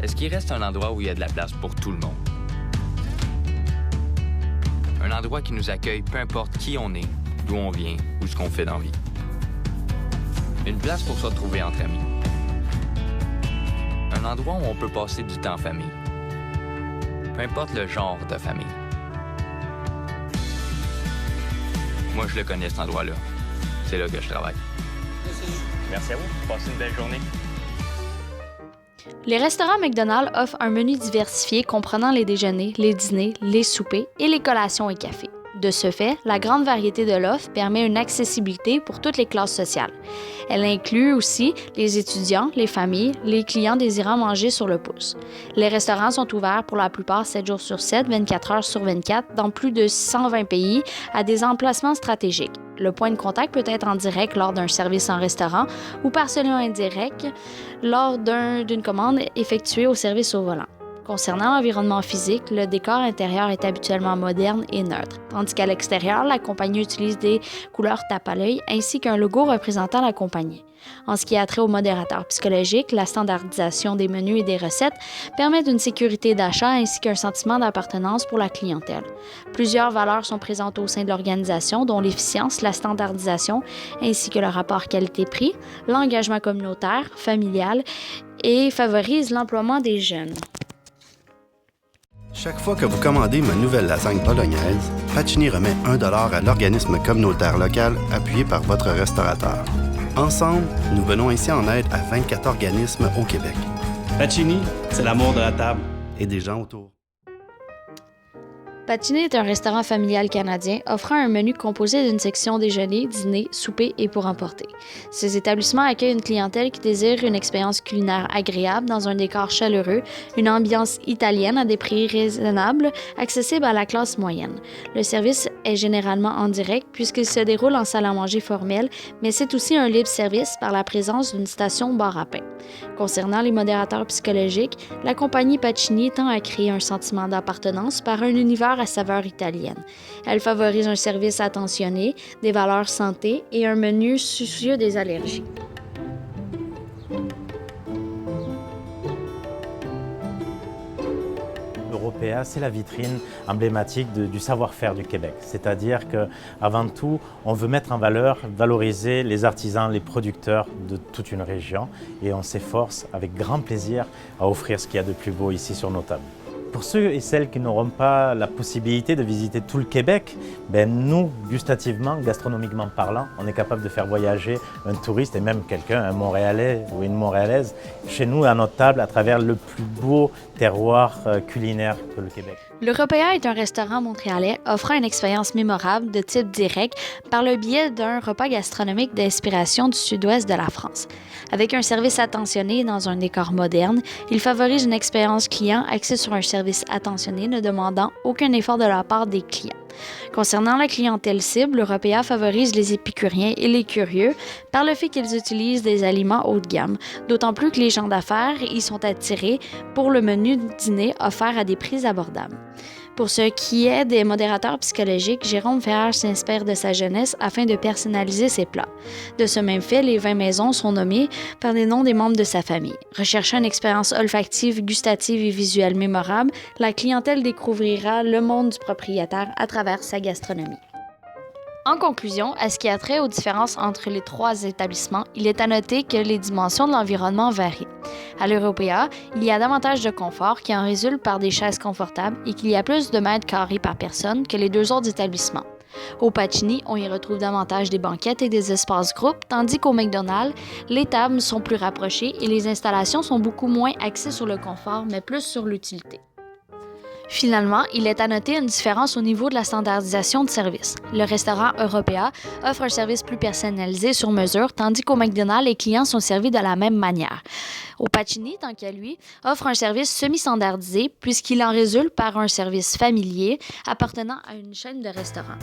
est-ce qu'il reste un endroit où il y a de la place pour tout le monde? Un endroit qui nous accueille peu importe qui on est, d'où on vient ou ce qu'on fait dans la vie. Une place pour se retrouver entre amis. Un endroit où on peut passer du temps en famille. Peu importe le genre de famille. Moi, je le connais, cet endroit-là. C'est là que je travaille. Merci à vous. Passez une belle journée. Les restaurants McDonald's offrent un menu diversifié comprenant les déjeuners, les dîners, les soupers et les collations et cafés. De ce fait, la grande variété de l'offre permet une accessibilité pour toutes les classes sociales. Elle inclut aussi les étudiants, les familles, les clients désirant manger sur le pouce. Les restaurants sont ouverts pour la plupart 7 jours sur 7, 24 heures sur 24, dans plus de 120 pays, à des emplacements stratégiques. Le point de contact peut être en direct lors d'un service en restaurant ou partiellement indirect lors d'une commande effectuée au service au volant. Concernant l'environnement physique, le décor intérieur est habituellement moderne et neutre, tandis qu'à l'extérieur, la compagnie utilise des couleurs tape à l'œil ainsi qu'un logo représentant la compagnie. En ce qui a trait au modérateur psychologique, la standardisation des menus et des recettes permet une sécurité d'achat ainsi qu'un sentiment d'appartenance pour la clientèle. Plusieurs valeurs sont présentes au sein de l'organisation, dont l'efficience, la standardisation, ainsi que le rapport qualité-prix, l'engagement communautaire, familial et favorise l'emploiement des jeunes. Chaque fois que vous commandez ma nouvelle lasagne bolognaise, Pacini remet 1$ à l'organisme communautaire local appuyé par votre restaurateur. Ensemble, nous venons ainsi en aide à 24 organismes au Québec. Pacini, c'est l'amour de la table. Et des gens autour. Pacini est un restaurant familial canadien offrant un menu composé d'une section déjeuner, dîner, souper et pour emporter. Ces établissements accueillent une clientèle qui désire une expérience culinaire agréable dans un décor chaleureux, une ambiance italienne à des prix raisonnables, accessible à la classe moyenne. Le service est généralement en direct puisqu'il se déroule en salle à manger formelle, mais c'est aussi un libre service par la présence d'une station bar à pain. Concernant les modérateurs psychologiques, la compagnie Pacini tend à créer un sentiment d'appartenance par un univers à saveur italienne. Elle favorise un service attentionné, des valeurs santé et un menu soucieux des allergies. Européa, c'est la vitrine emblématique du savoir-faire du Québec. C'est-à-dire qu'avant tout, on veut mettre en valeur, valoriser les artisans, les producteurs de toute une région et on s'efforce avec grand plaisir à offrir ce qu'il y a de plus beau ici sur nos tables. Pour ceux et celles qui n'auront pas la possibilité de visiter tout le Québec, nous, gustativement, gastronomiquement parlant, on est capable de faire voyager un touriste et même quelqu'un, un Montréalais ou une Montréalaise, chez nous à notre table à travers le plus beau terroir culinaire que le Québec. L'Européa est un restaurant montréalais offrant une expérience mémorable de type direct par le biais d'un repas gastronomique d'inspiration du sud-ouest de la France. Avec un service attentionné dans un décor moderne, il favorise une expérience client axée sur un service attentionné ne demandant aucun effort de la part des clients. Concernant la clientèle cible, l'Européa favorise les épicuriens et les curieux par le fait qu'ils utilisent des aliments haut de gamme, d'autant plus que les gens d'affaires y sont attirés pour le menu dîner offert à des prix abordables. Pour ce qui est des modérateurs psychologiques, Jérôme Ferrer s'inspire de sa jeunesse afin de personnaliser ses plats. De ce même fait, les 20 maisons sont nommées par les noms des membres de sa famille. Recherchant une expérience olfactive, gustative et visuelle mémorable, la clientèle découvrira le monde du propriétaire à travers sa gastronomie. En conclusion, à ce qui a trait aux différences entre les trois établissements, il est à noter que les dimensions de l'environnement varient. À l'Européa, il y a davantage de confort qui en résulte par des chaises confortables et qu'il y a plus de mètres carrés par personne que les deux autres établissements. Au Pacini, on y retrouve davantage des banquettes et des espaces groupes, tandis qu'au McDonald's, les tables sont plus rapprochées et les installations sont beaucoup moins axées sur le confort, mais plus sur l'utilité. Finalement, il est à noter une différence au niveau de la standardisation de service. Le restaurant Européa offre un service plus personnalisé sur mesure, tandis qu'au McDonald's, les clients sont servis de la même manière. Au Pacini, tant qu'à lui, offre un service semi-standardisé puisqu'il en résulte par un service familier appartenant à une chaîne de restaurants.